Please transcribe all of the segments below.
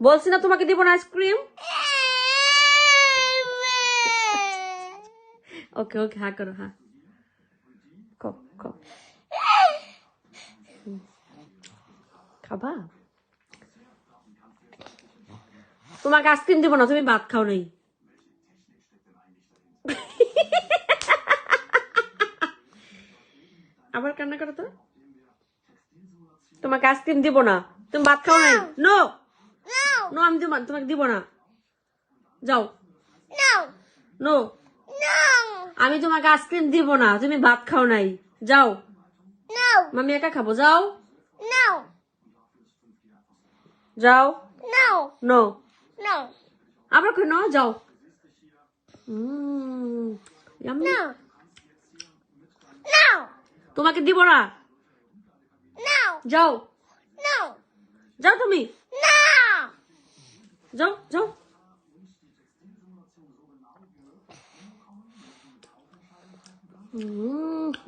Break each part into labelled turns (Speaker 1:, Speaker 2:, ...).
Speaker 1: বলছি না তোমাকে দিব না আইসক্রিম। ওকে ওকে, হ্যাঁ করো, হ্যাঁ খাবা? তোমাকে আইসক্রিম দিব না, তুমি ভাত খাও নাই। আবার কান্না করো তো। তোমাকে আইসক্রিম দিব না, তুমি ভাত খাও নাই। নো নো, আমি দিব না, তোমাকে দিব না, যাও। নো, আমি তোমাকে আইসক্রিম দিব না, তুমি ভাত খাও নাই, যাও। মামি একা খাবো, যাও যাও। নো, আবার কই নো, যাও। Yummy. তোমাকে দিব না, যাও যাও, তুমি যাও যাও।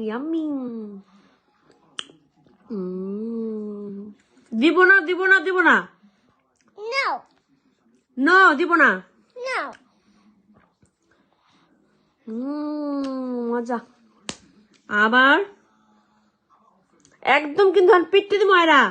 Speaker 1: ইয়াম্মি। দিব না দিব না দিব না, নো দিব না। মজা। আবার একদম কিন্তু পিটতে দিব এরা।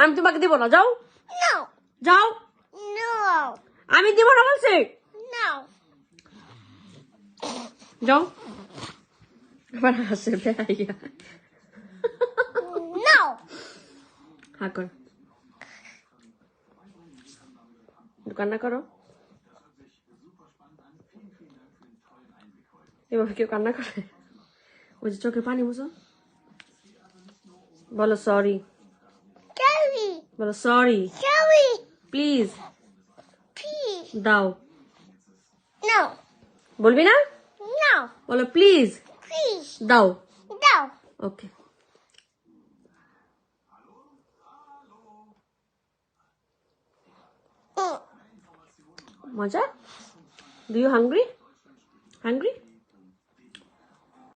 Speaker 1: আমি তোমাকে দিব না, যাও যাও। আমি দিব না বলছি, যাও। আবার হাসে ভাইয়া। হ্যাঁ কর, কান্না করো। এভাবে কেউ কান্না করে? ওই যে চোখে পানি মুছো, বলো সরি, বলো সরি প্লিজ, দাও। বলবি না, বলো প্লিজ দাও। ওকে, মজা। Do you hungry?